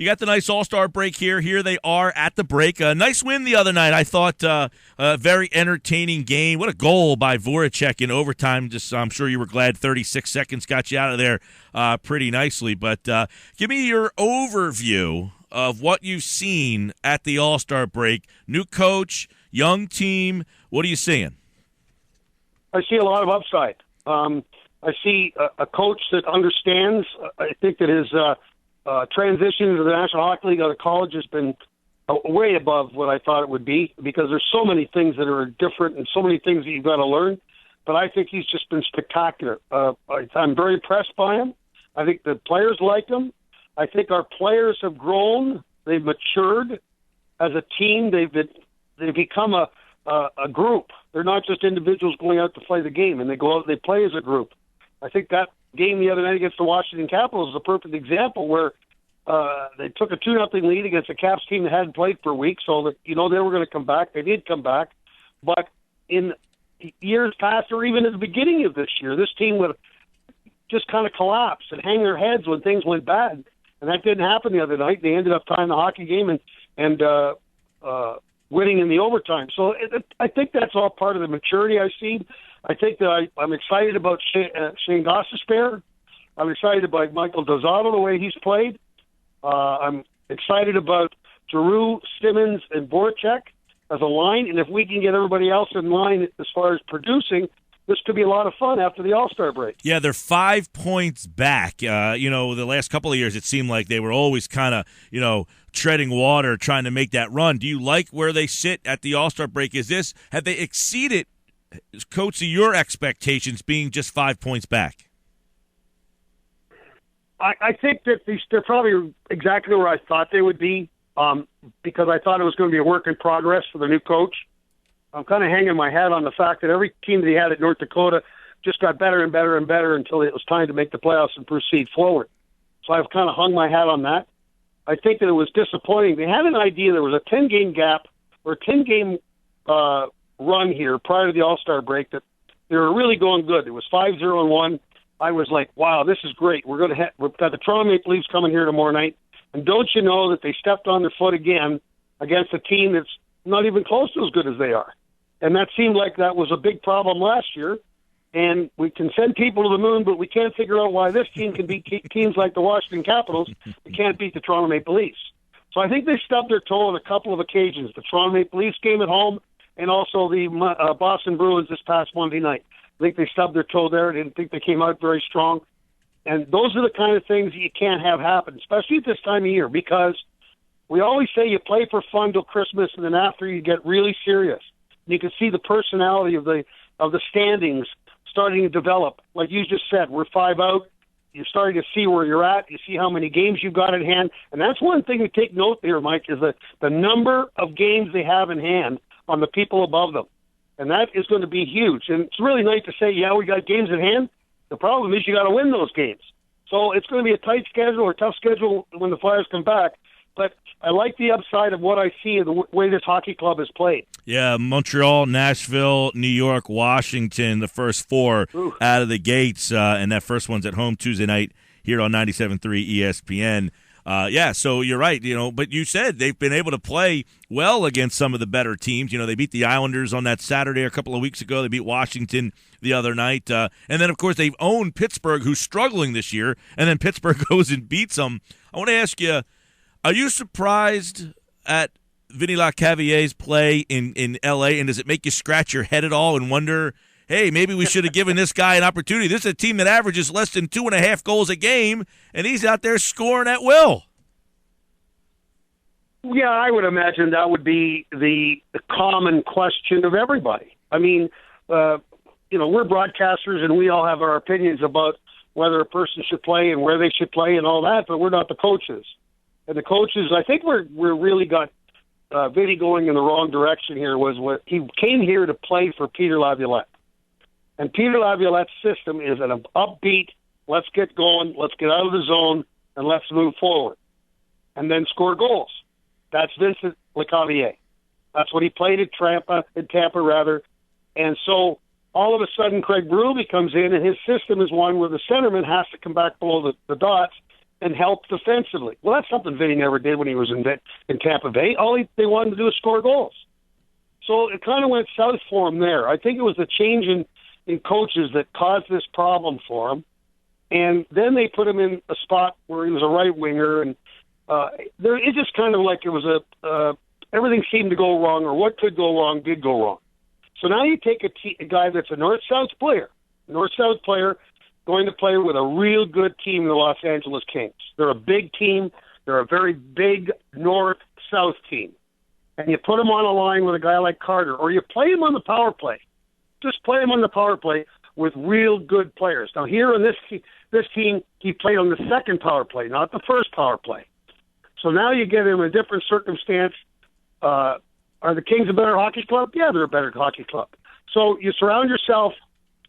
you got the nice All-Star break here. Here they are at the break. A nice win the other night. I thought a very entertaining game. What a goal by Voracek in overtime. Just I'm sure you were glad 36 seconds got you out of there pretty nicely. But give me your overview of what you've seen at the All-Star break. New coach, young team. What are you seeing? I see a lot of upside. I see a coach that understands. I think that his transition to the National Hockey League out of college has been way above what I thought it would be, because there's so many things that are different and so many things that you've got to learn. But I think he's just been spectacular. I'm very impressed by him. I think the players like him. I think our players have grown. They've matured as a team. They've become a group. They're not just individuals going out to play the game, and they go out and they play as a group. I think that game the other night against the Washington Capitals is a perfect example where they took a 2-0 lead against a Caps team that hadn't played for a week, so that they were going to come back. They did come back, but in years past, or even at the beginning of this year, this team would just kind of collapse and hang their heads when things went bad, and that didn't happen the other night. They ended up tying the hockey game and winning in the overtime. So I think that's all part of the maturity I see. I think that I'm excited about Shane Gostisbehere. I'm excited about Michael Dozado, the way he's played. I'm excited about Giroux, Simmons, and Voracek as a line. And if we can get everybody else in line as far as producing, this could be a lot of fun after the All-Star break. Yeah, they're 5 points back. The last couple of years it seemed like they were always kind of, treading water, trying to make that run. Do you like where they sit at the All-Star break? Have they exceeded, Coach, your expectations being just 5 points back? I think that they're probably exactly where I thought they would be, because I thought it was going to be a work in progress for the new coach. I'm kind of hanging my hat on the fact that every team that he had at North Dakota just got better and better and better until it was time to make the playoffs and proceed forward. So I've kind of hung my hat on that. I think that it was disappointing. They had an idea there was a 10-game gap or a 10-game run here prior to the All-Star break that they were really going good. It was 5-0-1. I was like, wow, this is great. We've got the Toronto Maple Leafs coming here tomorrow night. And don't you know that they stepped on their foot again against a team that's not even close to as good as they are. And that seemed like that was a big problem last year. And we can send people to the moon, but we can't figure out why this team can beat teams like the Washington Capitals. We can't beat the Toronto Maple Leafs. So I think they stubbed their toe on a couple of occasions. The Toronto Maple Leafs game at home and also the Boston Bruins this past Monday night. I think they stubbed their toe there. I didn't think they came out very strong. And those are the kind of things that you can't have happen, especially at this time of year, because we always say you play for fun till Christmas, and then after you get really serious. And you can see the personality of the standings starting to develop. Like you just said, we're 5 out. You're starting to see where you're at. You see how many games you've got in hand. And that's one thing to take note there, Mike, is the number of games they have in hand on the people above them. And that is going to be huge. And it's really nice to say, yeah, we got games in hand. The problem is you got to win those games. So it's going to be a tight schedule or tough schedule when the Flyers come back. But I like the upside of what I see of the way this hockey club is played. Yeah, Montreal, Nashville, New York, Washington, the first 4 out of the gates. And that first one's at home Tuesday night here on 97.3 ESPN. So you're right, but you said they've been able to play well against some of the better teams. They beat the Islanders on that Saturday a couple of weeks ago. They beat Washington the other night. And then, of course, they've owned Pittsburgh, who's struggling this year, and then Pittsburgh goes and beats them. I want to ask you, are you surprised at Vinny Lecavallier's play in L.A., and does it make you scratch your head at all and wonder, hey, maybe we should have given this guy an opportunity? This is a team that averages less than 2.5 goals a game, and he's out there scoring at will. Yeah, I would imagine that would be the common question of everybody. I mean, we're broadcasters, and we all have our opinions about whether a person should play and where they should play and all that, but we're not the coaches. And the coaches, I think we're really got Vinny going in the wrong direction here. Was what he came here to play for Peter Laviolette. And Peter Laviolette's system is an upbeat, let's get going, let's get out of the zone, and let's move forward. And then score goals. That's Vincent Lecavalier. That's what he played at Tampa. And so all of a sudden Craig Berube comes in, and his system is one where the centerman has to come back below the dots and help defensively. Well, that's something Vinny never did when he was in Tampa Bay. They wanted to do is score goals. So it kind of went south for him there. I think it was the change in coaches that caused this problem for him. And then they put him in a spot where he was a right winger, and it just kind of like it was everything seemed to go wrong, or what could go wrong did go wrong. So now you take a guy that's a north-south player going to play with a real good team, the Los Angeles Kings. They're a big team. They're a very big north-south team. And you put him on a line with a guy like Carter, or you play him on the power play. Just play him on the power play with real good players. Now, here on this team, he played on the second power play, not the first power play. So now you get him a different circumstance. Are the Kings a better hockey club? Yeah, they're a better hockey club. So you surround yourself.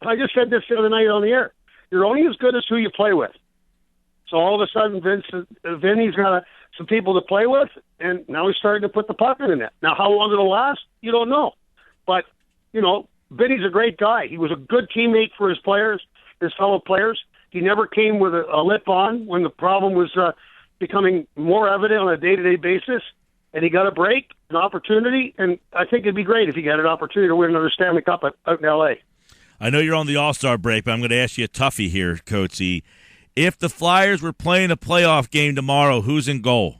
I just said this the other night on the air. You're only as good as who you play with. So all of a sudden, Vinny's got some people to play with, and now he's starting to put the puck in the net. Now, how long it'll last, you don't know. But, Vinny's a great guy. He was a good teammate for his players, his fellow players. He never came with a lip on when the problem was becoming more evident on a day-to-day basis. And he got a break, an opportunity, and I think it'd be great if he got an opportunity to win another Stanley Cup out in L.A. I know you're on the All-Star break, but I'm going to ask you a toughie here, Coatsy. If the Flyers were playing a playoff game tomorrow, who's in goal?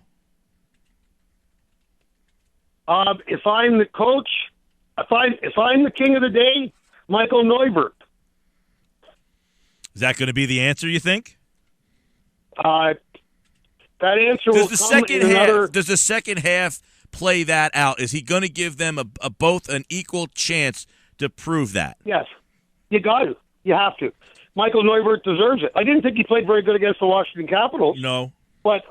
If I'm the coach, if I'm the king of the day, Michael Neubert. Is that going to be the answer, you think? That answer will come in another... Does the second half play that out? Is he going to give them both an equal chance to prove that? Yes. You got to. You have to. Michael Neubert deserves it. I didn't think he played very good against the Washington Capitals. No. But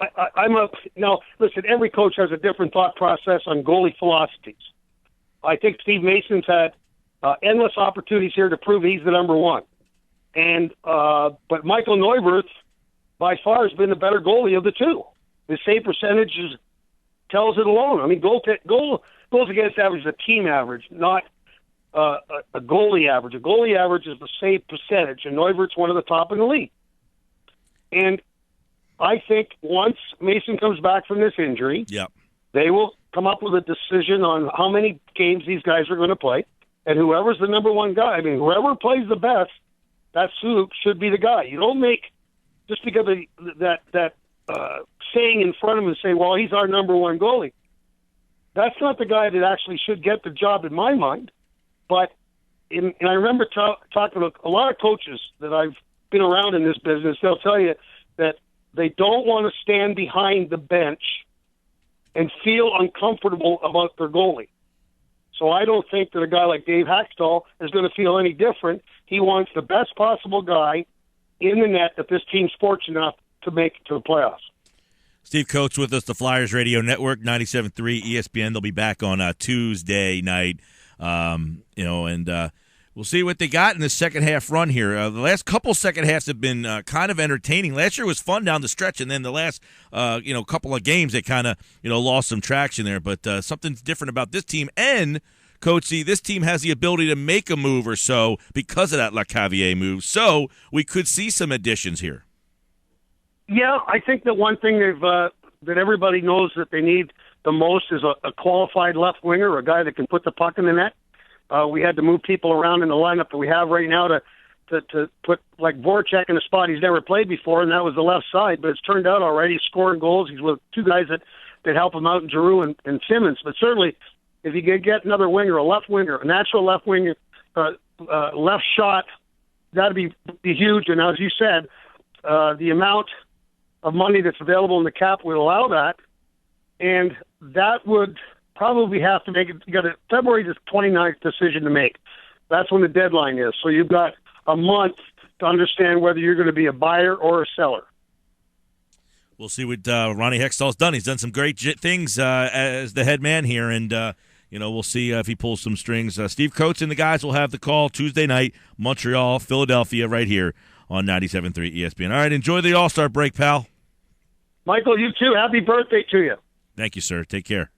listen, every coach has a different thought process on goalie philosophies. I think Steve Mason's had endless opportunities here to prove he's the number one. And but Michael Neubert, by far, has been the better goalie of the two. His save percentage tells it alone. I mean, goals against average is a team average, not a goalie average. A goalie average is the save percentage, and Neubert's one of the top in the league. And I think once Mason comes back from this injury, they will come up with a decision on how many games these guys are going to play, and whoever's the number one guy, I mean, whoever plays the best, that should be the guy. You don't make, just because of that saying in front of him and say, well, he's our number one goalie. That's not the guy that actually should get the job in my mind. But and I remember talking to a lot of coaches that I've been around in this business. They'll tell you that they don't want to stand behind the bench and feel uncomfortable about their goalie. So I don't think that a guy like Dave Haxtell is going to feel any different. He wants the best possible guy in the net that this team's fortunate enough to make it to the playoffs. Steve Coates with us, the Flyers Radio Network, 97.3 ESPN. They'll be back on Tuesday night. We'll see what they got in the second half run here. The last couple second halves have been kind of entertaining. Last year was fun down the stretch, and then the last couple of games they kind of lost some traction there. But something's different about this team. And Coatsy, this team has the ability to make a move or so because of that LeCavier move. So we could see some additions here. Yeah, I think the one thing that everybody knows that they need the most is a qualified left winger, a guy that can put the puck in the net. We had to move people around in the lineup that we have right now to put like Voracek in a spot he's never played before, and that was the left side. But it's turned out already. He's scoring goals. He's with two guys that help him out in Giroux and Simmons. But certainly, if you could get another winger, a left winger, a natural left winger, left shot, that'd be huge. And as you said, the amount of money that's available in the cap would allow that, and that would probably have to make it. You got a February 29th decision to make. That's when the deadline is. So you've got a month to understand whether you're going to be a buyer or a seller. We'll see what Ronnie Hextall's done. He's done some great things as the head man here, and we'll see if he pulls some strings. Steve Coates and the guys will have the call Tuesday night, Montreal, Philadelphia, right here on 97.3 ESPN. All right, enjoy the All-Star break, pal. Michael, you too. Happy birthday to you. Thank you, sir. Take care.